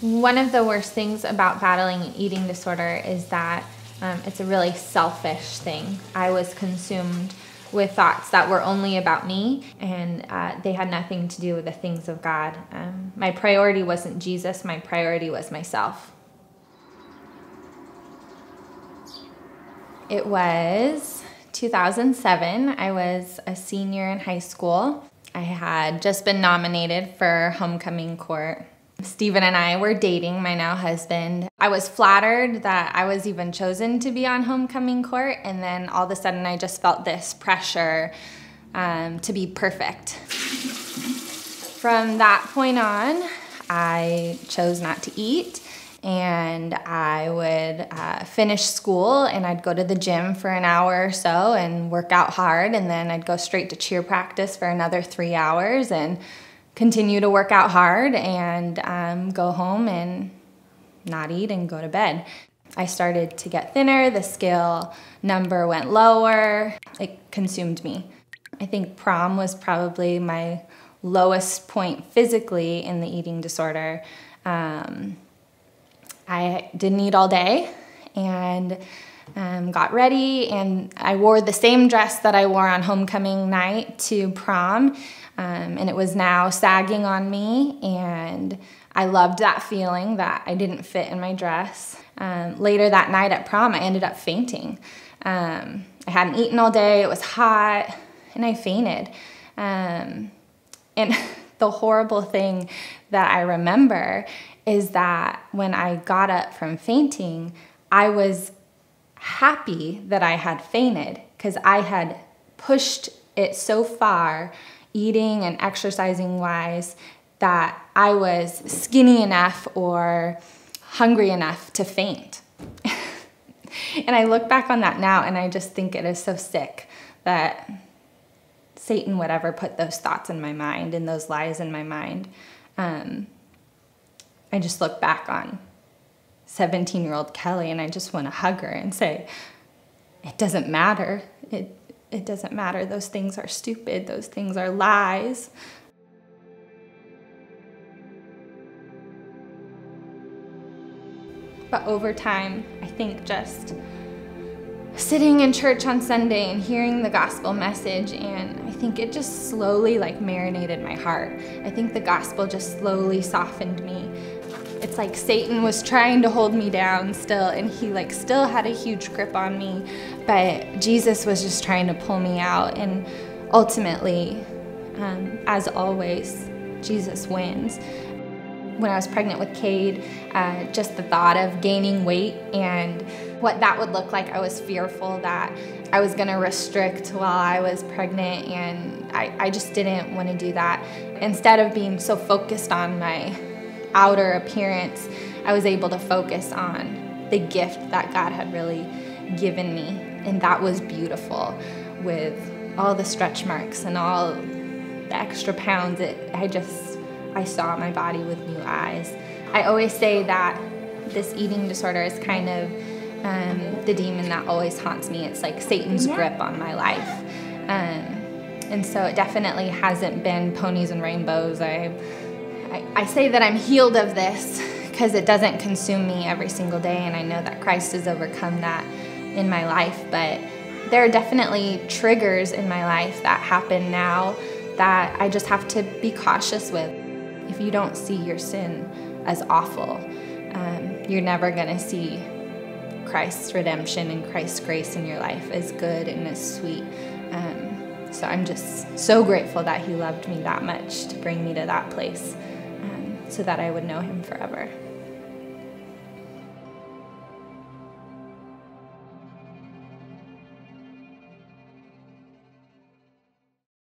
One of the worst things about battling an eating disorder is that it's a really selfish thing. I was consumed with thoughts that were only about me, and they had nothing to do with the things of God. My priority wasn't Jesus, my priority was myself. It was 2007. I was a senior in high school. I had just been nominated for homecoming court. Stephen and I were dating, my now husband. I was flattered that I was even chosen to be on homecoming court, and then all of a sudden I just felt this pressure to be perfect. From that point on, I chose not to eat, and I would finish school and I'd go to the gym for an hour or so and work out hard, and then I'd go straight to cheer practice for another 3 hours and continue to work out hard and go home and not eat and go to bed. I started to get thinner, the scale number went lower, it consumed me. I think prom was probably my lowest point physically in the eating disorder. I didn't eat all day and got ready, and I wore the same dress that I wore on homecoming night to prom. And it was now sagging on me, and I loved that feeling that I didn't fit in my dress. Later that night at prom, I ended up fainting. I hadn't eaten all day, it was hot, and I fainted. And the horrible thing that I remember is that when I got up from fainting, I was happy that I had fainted because I had pushed it so far, eating and exercising wise, that I was skinny enough or hungry enough to faint. And I look back on that now and I just think it is so sick that Satan would ever put those thoughts in my mind and those lies in my mind. I just look back on 17-year-old Kelly and I just want to hug her and say, it doesn't matter. It doesn't matter. Those things are stupid. Those things are lies. But over time, I think just sitting in church on Sunday and hearing the gospel message, and I think it just slowly marinated my heart. I think the gospel just slowly softened me. It's like Satan was trying to hold me down still, and he still had a huge grip on me, but Jesus was just trying to pull me out, and ultimately, as always, Jesus wins. When I was pregnant with Cade, just the thought of gaining weight and what that would look like, I was fearful that I was gonna restrict while I was pregnant, and I just didn't want to do that. Instead of being so focused on my outer appearance, I was able to focus on the gift that God had really given me, and that was beautiful. With all the stretch marks and all the extra pounds, I saw my body with new eyes. I always say that this eating disorder is kind of the demon that always haunts me. It's like Satan's grip on my life. And so it definitely hasn't been ponies and rainbows. I say that I'm healed of this because it doesn't consume me every single day, and I know that Christ has overcome that in my life, but there are definitely triggers in my life that happen now that I just have to be cautious with. If you don't see your sin as awful, you're never gonna see Christ's redemption and Christ's grace in your life as good and as sweet. So I'm just so grateful that he loved me that much to bring me to that place, so that I would know him forever.